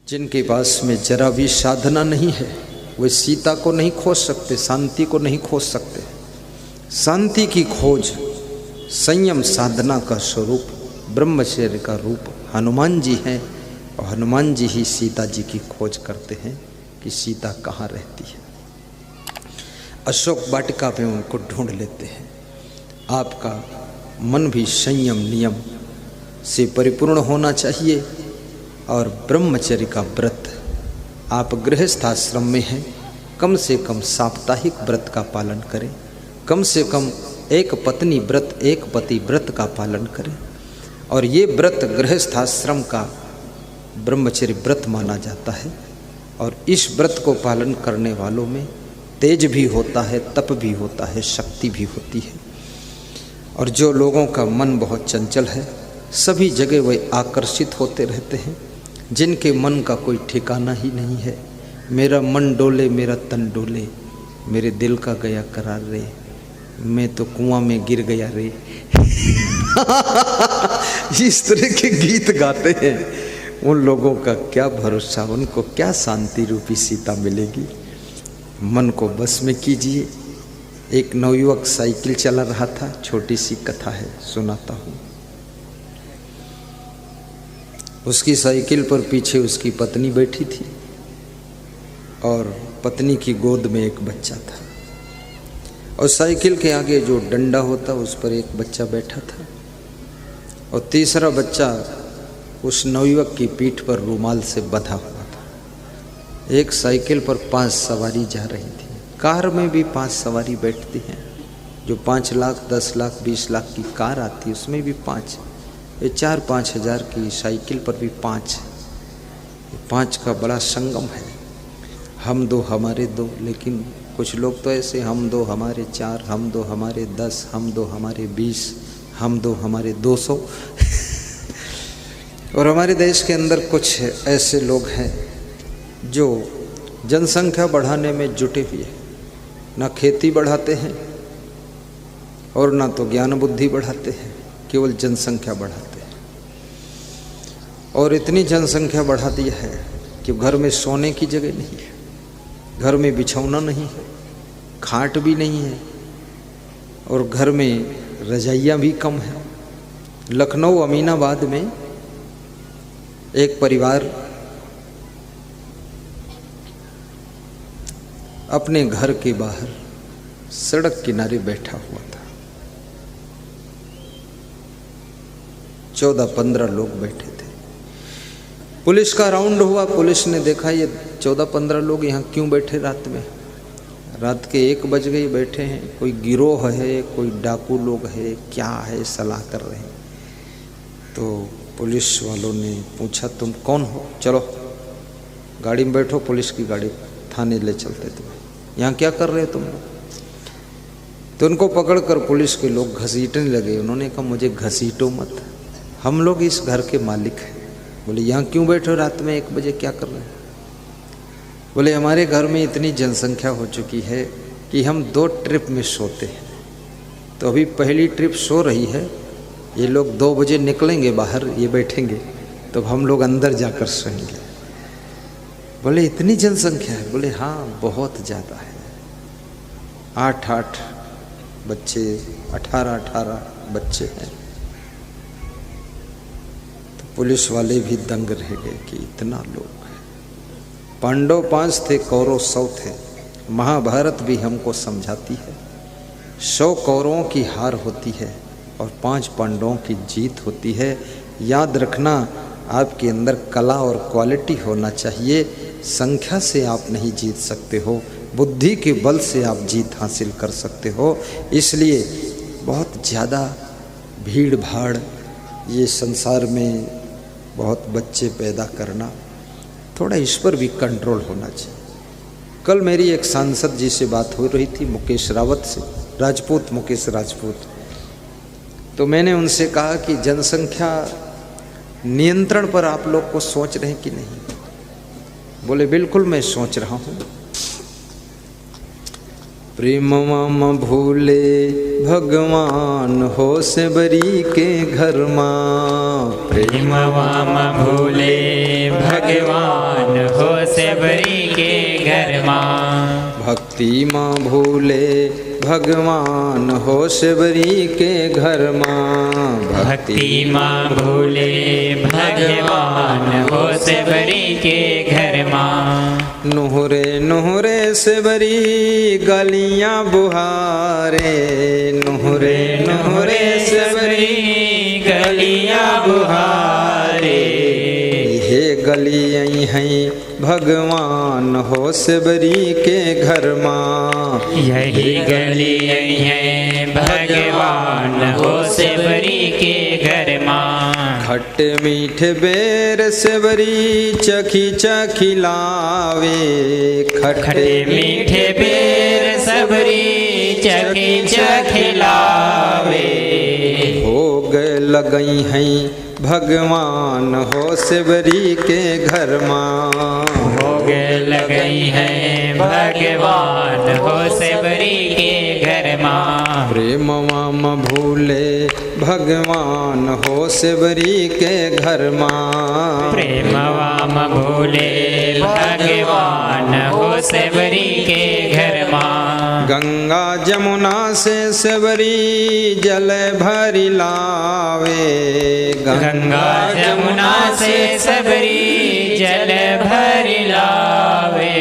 जिनके पास में जरा भी साधना नहीं है वे सीता को नहीं खोज सकते, शांति को नहीं खोज सकते। शांति की खोज संयम साधना का स्वरूप ब्रह्मचर्य का रूप हनुमान जी हैं और हनुमान जी ही सीता जी की खोज करते हैं कि सीता कहाँ रहती है। अशोक वाटिका में उनको ढूंढ लेते हैं। आपका मन भी संयम नियम से परिपूर्ण होना चाहिए और ब्रह्मचर्य का व्रत, आप गृहस्थ आश्रम में हैं, कम से कम साप्ताहिक व्रत का पालन करें, कम से कम एक पत्नी व्रत एक पति व्रत का पालन करें। और ये व्रत गृहस्थ आश्रम का ब्रह्मचर्य व्रत माना जाता है। और इस व्रत को पालन करने वालों में तेज भी होता है, तप भी होता है, शक्ति भी होती है। और जो लोगों का मन बहुत चंचल है सभी जगह वे आकर्षित होते रहते हैं, जिनके मन का कोई ठिकाना ही नहीं है। मेरा मन डोले मेरा तन डोले, मेरे दिल का गया करार रे, मैं तो कुआं में गिर गया रे। इस तरह के गीत गाते हैं। उन लोगों का क्या भरोसा, उनको क्या शांति रूपी सीता मिलेगी। मन को बस में कीजिए। एक नवयुवक साइकिल चला रहा था, छोटी सी कथा है सुनाता हूँ। उसकी साइकिल पर पीछे उसकी पत्नी बैठी थी और पत्नी की गोद में एक बच्चा था और साइकिल के आगे जो डंडा होता उस पर एक बच्चा बैठा था और तीसरा बच्चा उस नवयुवक की पीठ पर रुमाल से बंधा हुआ था। एक साइकिल पर 5 सवारी जा रही थी। कार में भी 5 सवारी बैठती हैं। जो 5 लाख 10 लाख 20 लाख की कार आती है उसमें भी 5, ये 4-5 हज़ार की साइकिल पर भी 5। 5 का बड़ा संगम है। हम 2 हमारे 2, लेकिन कुछ लोग तो ऐसे हम 2 हमारे 4, हम 2 हमारे 10, हम 2 हमारे 20, हम 2 हमारे 200। और हमारे देश के अंदर कुछ ऐसे लोग हैं जो जनसंख्या बढ़ाने में जुटे हुए हैं। ना खेती बढ़ाते हैं और ना तो ज्ञान बुद्धि बढ़ाते हैं, केवल जनसंख्या बढ़ाते हैं। और इतनी जनसंख्या बढ़ा दी है कि घर में सोने की जगह नहीं है, घर में बिछौना नहीं है, खाट भी नहीं है और घर में रजाइयाँ भी कम है। लखनऊ अमीनाबाद में एक परिवार अपने घर के बाहर सड़क किनारे बैठा हुआ था। 14-15 लोग बैठे थे। पुलिस का राउंड हुआ। पुलिस ने देखा ये 14-15 लोग यहाँ क्यों बैठे रात में। रात के 1 बज गए बैठे हैं। कोई गिरोह है, कोई डाकू लोग है, क्या है, सलाह कर रहे हैं। तो पुलिस वालों ने पूछा तुम कौन हो, चलो गाड़ी में बैठो, पुलिस की गाड़ी थाने ले चलते तुम्हें, यहाँ क्या कर रहे हो तुम लोग। तो उनको पकड़कर पुलिस के लोग घसीटने लगे। उन्होंने कहा मुझे घसीटो मत, हम लोग इस घर के मालिक हैं। बोले यहाँ क्यों बैठे हो रात में 1 बजे, क्या कर रहे हैं। बोले हमारे घर में इतनी जनसंख्या हो चुकी है कि हम 2 ट्रिप में सोते हैं। तो अभी पहली ट्रिप सो रही है, ये लोग 2 बजे निकलेंगे बाहर, ये बैठेंगे, तो हम लोग अंदर जाकर सोएंगे। बोले इतनी जनसंख्या है। बोले हाँ बहुत ज़्यादा है। 8-8 बच्चे, 18-18 बच्चे हैं। तो पुलिस वाले भी दंग रह गए कि इतना लोग हैं। पांडव 5 थे, कौरव 100 थे। महाभारत भी हमको समझाती है 100 कौरवों की हार होती है और 5 पांडवों की जीत होती है। याद रखना आपके अंदर कला और क्वालिटी होना चाहिए। संख्या से आप नहीं जीत सकते हो, बुद्धि के बल से आप जीत हासिल कर सकते हो। इसलिए बहुत ज़्यादा भीड़ भाड़, ये संसार में बहुत बच्चे पैदा करना, थोड़ा इस पर भी कंट्रोल होना चाहिए। कल मेरी एक सांसद जी से बात हो रही थी, मुकेश रावत से, राजपूत, मुकेश राजपूत। तो मैंने उनसे कहा कि जनसंख्या नियंत्रण पर आप लोग को सोच रहे हैं कि नहीं। बोले बिल्कुल मैं सोच रहा हूँ। प्रेमवा भूले भगवान हो से बरी के घर माँ। प्रेमवा भूले भगवान हो से बरी के घर माँ। भक्ति माँ भूले भगवान हो शिवरी के घर माँ। भक्ति माँ भूले भगवान हो शिवरी के घर माँ। नुहरे नुहरे शिवरी गलियाँ बुहारे। नुहरे नुहरे शिवरी गलियाँ बुहारे। हे गलियाँ हैं भगवान हो शिवरी के घर माँ। यही गलियाँ हैं भगवान हो शिवरी के घर माँ। खट्टे मीठे बेर शिवरी चखी चखी लावे। खट्टे मीठे बेर सबरी चखी चखी लावे। भोग लगई हैं भगवान हो शिवरी के घर माँ। भोग लगई हैं भगवान हो शिवरी के घर माँ। प्रेमवा भूले भगवान हो शिवरी के घर माँ। प्रेमवा भूले भगवान हो शिवरी के घर माँ। गंगा जमुना से शिवरी जल भरी लावे। गंगा जमुना से सबरी जल भरी लावे।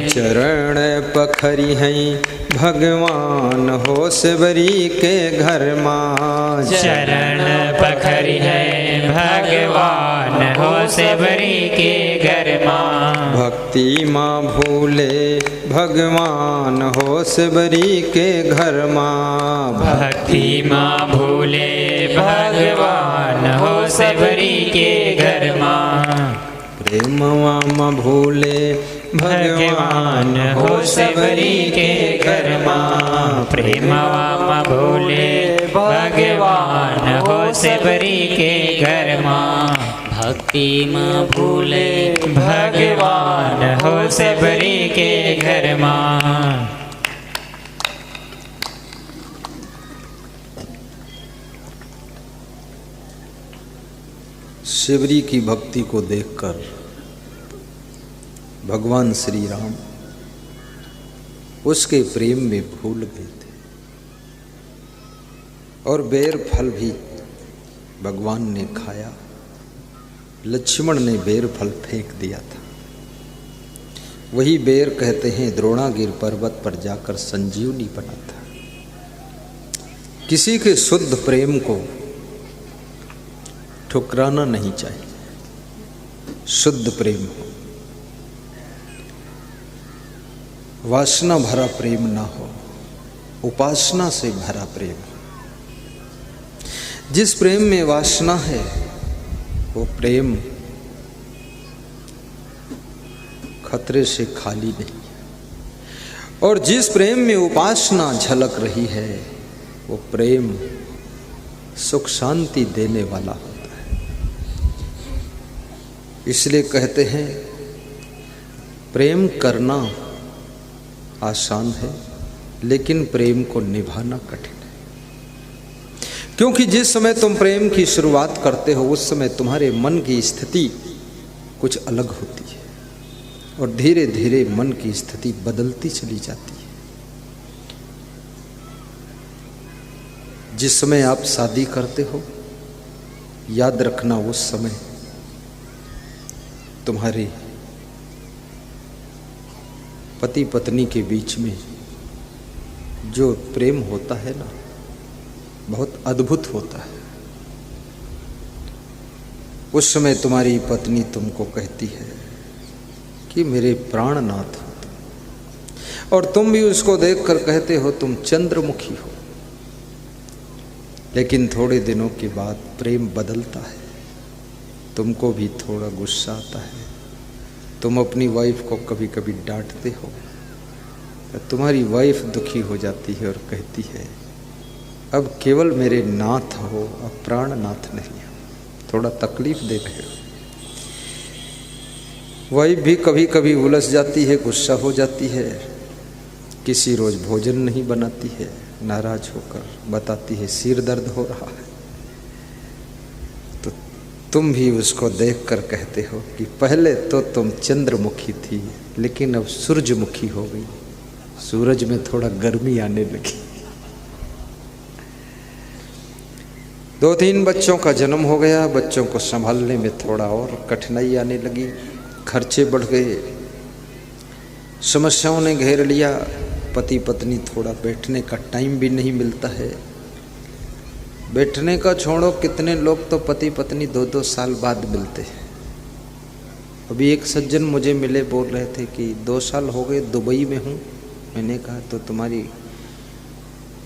चरण पखरी हैं भगवान हो शिवरी के घर माँ। चरण पखरी है भगवान हो शिवरी के घर माँ। भक्ति माँ भूले भगवान हो शिवरी के घर माँ। भक्ति माँ भूले भगवान हो शिवरी के घर माँ। प्रेमवा भूले भगवान हो शिवरी के घर माँ। प्रेमवा भूले भगवान हो शिवरी के घर माँ। भक्ति माँ भूले भगवान हो शिवरी के घर माँ। शिवरी की भक्ति को देखकर भगवान श्री राम उसके प्रेम में भूल गए थे और बेर फल भी भगवान ने खाया। लक्ष्मण ने बेर फल फेंक दिया था। वही बेर कहते हैं द्रोणागिर पर्वत पर जाकर संजीवनी बना था। किसी के शुद्ध प्रेम को ठुकराना नहीं चाहिए। शुद्ध प्रेम हो, वासना भरा प्रेम ना हो, उपासना से भरा प्रेम हो। जिस प्रेम में वासना है वो प्रेम खतरे से खाली नहीं है, और जिस प्रेम में उपासना झलक रही है वो प्रेम सुख शांति देने वाला होता है। इसलिए कहते हैं प्रेम करना आसान है लेकिन प्रेम को निभाना कठिन है। क्योंकि जिस समय तुम प्रेम की शुरुआत करते हो उस समय तुम्हारे मन की स्थिति कुछ अलग होती है और धीरे धीरे मन की स्थिति बदलती चली जाती है। जिस समय आप शादी करते हो याद रखना उस समय तुम्हारे पति पत्नी के बीच में जो प्रेम होता है ना बहुत अद्भुत होता है। उस समय तुम्हारी पत्नी तुमको कहती है कि मेरे प्राणनाथ हो तुम, और तुम भी उसको देखकर कहते हो तुम चंद्रमुखी हो। लेकिन थोड़े दिनों के बाद प्रेम बदलता है, तुमको भी थोड़ा गुस्सा आता है। तुम अपनी वाइफ को कभी कभी डांटते हो, तुम्हारी वाइफ दुखी हो जाती है और कहती है अब केवल मेरे नाथ हो, अब प्राणनाथ नहीं हो, थोड़ा तकलीफ दे रहे हो। वाइफ भी कभी कभी उलझ जाती है, गुस्सा हो जाती है, किसी रोज भोजन नहीं बनाती है, नाराज होकर बताती है सिर दर्द हो रहा है। तो तुम भी उसको देखकर कहते हो कि पहले तो तुम चंद्रमुखी थी, लेकिन अब सूरजमुखी हो गई, सूरज में थोड़ा गर्मी आने लगी। 2-3 बच्चों का जन्म हो गया, बच्चों को संभालने में थोड़ा और कठिनाई आने लगी, खर्चे बढ़ गए, समस्याओं ने घेर लिया। पति पत्नी थोड़ा बैठने का टाइम भी नहीं मिलता है। बैठने का छोड़ो, कितने लोग तो पति पत्नी 2-2 साल बाद मिलते हैं। अभी एक सज्जन मुझे मिले, बोल रहे थे कि 2 साल हो गए दुबई में हूँ। मैंने कहा तो तुम्हारी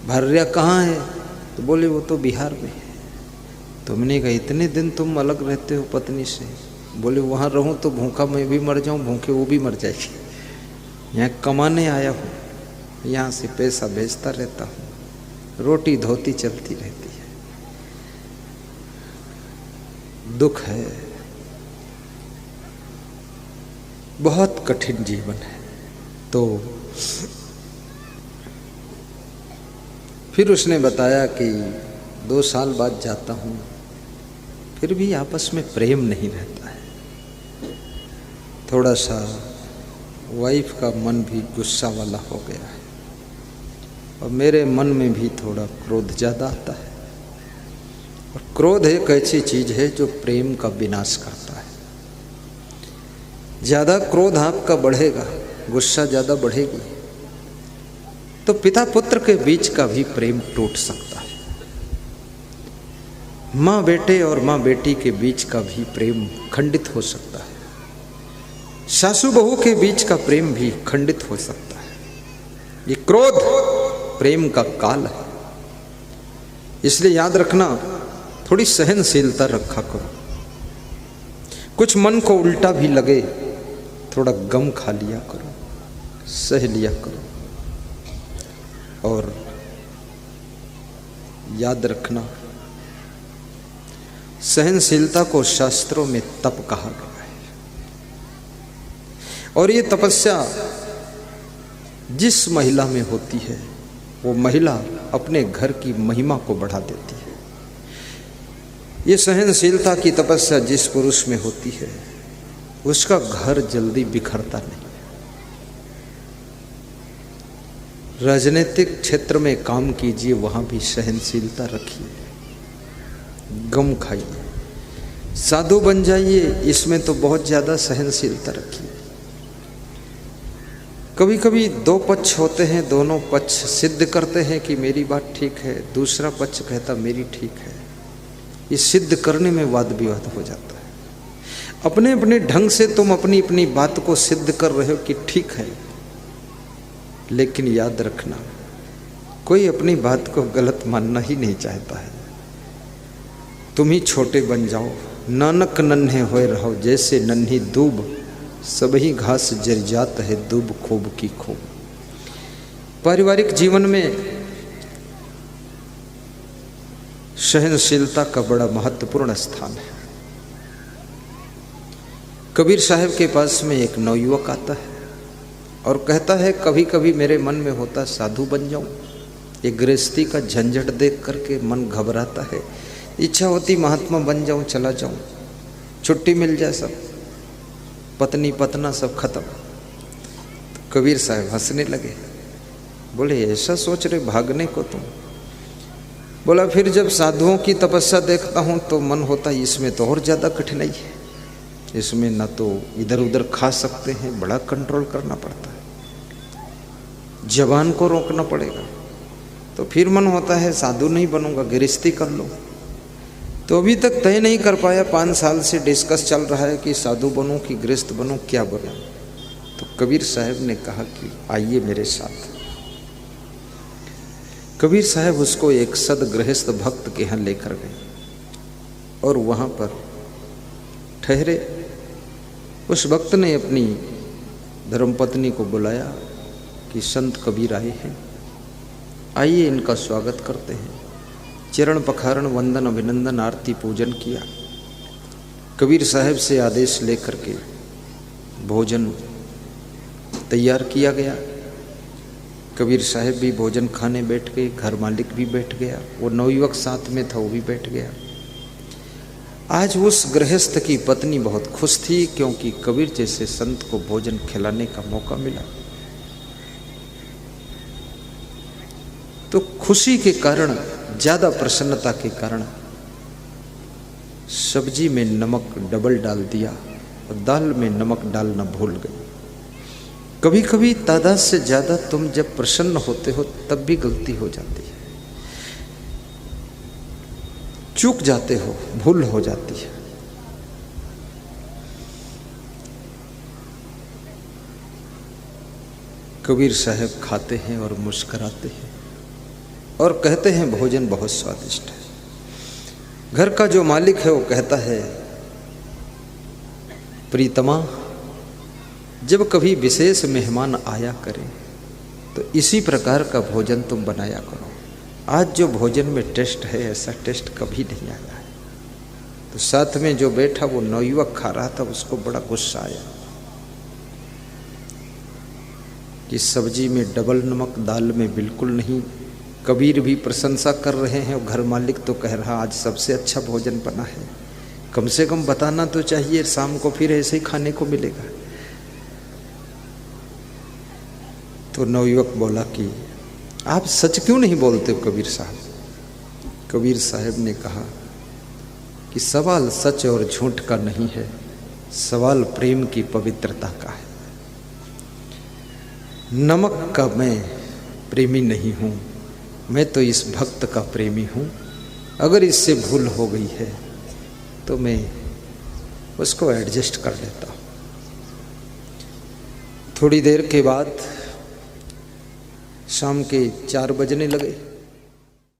भार्या कहाँ है? तो बोले वो तो बिहार में है। तो मैंने कहा इतने दिन तुम अलग रहते हो पत्नी से? बोले वहाँ रहूँ तो भूखा मैं भी मर जाऊँ, भूखे वो भी मर जाएगी। यहाँ कमाने आया हूँ, यहाँ से पैसा भेजता रहता हूँ, रोटी धोती चलती रहती है। दुख है, बहुत कठिन जीवन है। तो फिर उसने बताया कि 2 साल बाद जाता हूँ, फिर भी आपस में प्रेम नहीं रहता है। थोड़ा सा वाइफ का मन भी गुस्सा वाला हो गया है, और मेरे मन में भी थोड़ा क्रोध ज़्यादा आता है। और क्रोध एक ऐसी चीज़ है जो प्रेम का विनाश करता है। ज़्यादा क्रोध आपका बढ़ेगा, गुस्सा ज़्यादा बढ़ेगी, तो पिता पुत्र के बीच का भी प्रेम टूट सकता है। माँ बेटे और माँ बेटी के बीच का भी प्रेम खंडित हो सकता है। सासू बहू के बीच का प्रेम भी खंडित हो सकता है। ये क्रोध प्रेम का काल है, इसलिए याद रखना, थोड़ी सहनशीलता रखा करो। कुछ मन को उल्टा भी लगे, थोड़ा गम खा लिया करो, सह लिया करो। और याद रखना, सहनशीलता को शास्त्रों में तप कहा गया है। और ये तपस्या जिस महिला में होती है, वो महिला अपने घर की महिमा को बढ़ा देती है। ये सहनशीलता की तपस्या जिस पुरुष में होती है, उसका घर जल्दी बिखरता नहीं। राजनीतिक क्षेत्र में काम कीजिए, वहां भी सहनशीलता रखिए, गम खाइए। साधु बन जाइए, इसमें तो बहुत ज़्यादा सहनशीलता रखिए। कभी कभी 2 पक्ष होते हैं, दोनों पक्ष सिद्ध करते हैं कि मेरी बात ठीक है, दूसरा पक्ष कहता मेरी ठीक है। ये सिद्ध करने में वाद विवाद हो जाता है। अपने अपने ढंग से तुम अपनी अपनी बात को सिद्ध कर रहे हो कि ठीक है, लेकिन याद रखना, कोई अपनी बात को गलत मानना ही नहीं चाहता है। तुम ही छोटे बन जाओ, नानक नन्हे होए रहो, जैसे नन्ही दूब, सबही घास जर जात है दूब खूब की खूब। पारिवारिक जीवन में सहनशीलता का बड़ा महत्वपूर्ण स्थान है। कबीर साहब के पास में एक नवयुवक आता है और कहता है, कभी कभी मेरे मन में होता साधु बन जाऊं। ये गृहस्थी का झंझट देख करके मन घबराता है, इच्छा होती महात्मा बन जाऊं, चला जाऊं, छुट्टी मिल जाए, सब पत्नी पतना सब खत्म। तो कबीर साहब हंसने लगे, बोले ऐसा सोच रहे भागने को तुम? बोला फिर जब साधुओं की तपस्या देखता हूँ तो मन होता है इसमें तो और ज़्यादा कठिनाई है, इसमें ना तो इधर उधर खा सकते हैं, बड़ा कंट्रोल करना पड़ता है, जबान को रोकना पड़ेगा। तो फिर मन होता है साधु नहीं बनूंगा, गृहस्थी कर लो। तो अभी तक तय नहीं कर पाया, 5 साल से डिस्कस चल रहा है कि साधु बनूं कि गृहस्थ बनूं, क्या बनूं। तो कबीर साहब ने कहा कि आइए मेरे साथ। कबीर साहब उसको एक सदगृहस्थ भक्त के यहाँ लेकर गए और वहाँ पर ठहरे। उस भक्त ने अपनी धर्मपत्नी को बुलाया कि संत कबीर आए हैं, आइए इनका स्वागत करते हैं। चरण पखारण वंदन अभिनंदन आरती पूजन किया। कबीर साहब से आदेश लेकर के भोजन तैयार किया गया। कबीर साहब भी भोजन खाने बैठ गए, घर मालिक भी बैठ गया, वो नवयुवक साथ में था वो भी बैठ गया। आज उस गृहस्थ की पत्नी बहुत खुश थी क्योंकि कबीर जैसे संत को भोजन खिलाने का मौका मिला। तो खुशी के कारण, ज्यादा प्रसन्नता के कारण सब्जी में नमक डबल डाल दिया और दाल में नमक डालना भूल गए। कभी कभी तादाद से ज्यादा तुम जब प्रसन्न होते हो तब भी गलती हो जाती है, चूक जाते हो, भूल हो जाती है। कबीर साहब खाते हैं और मुस्कुराते हैं और कहते हैं भोजन बहुत स्वादिष्ट है। घर का जो मालिक है वो कहता है, प्रीतमा जब कभी विशेष मेहमान आया करें तो इसी प्रकार का भोजन तुम बनाया करो। आज जो भोजन में टेस्ट है ऐसा टेस्ट कभी नहीं आया है। तो साथ में जो बैठा वो नवयुवक खा रहा था, उसको बड़ा गुस्सा आया कि सब्जी में डबल नमक, दाल में बिल्कुल नहीं। कबीर भी प्रशंसा कर रहे हैं और घर मालिक तो कह रहा आज सबसे अच्छा भोजन बना है, कम से कम बताना तो चाहिए, शाम को फिर ऐसे ही खाने को मिलेगा। तो नवयुवक बोला कि आप सच क्यों नहीं बोलते हो कबीर साहब। कबीर साहब ने कहा कि सवाल सच और झूठ का नहीं है, सवाल प्रेम की पवित्रता का है। नमक का मैं प्रेमी नहीं हूँ, मैं तो इस भक्त का प्रेमी हूँ। अगर इससे भूल हो गई है तो मैं उसको एडजस्ट कर लेता हूँ। थोड़ी देर के बाद शाम के 4 बजने लगे।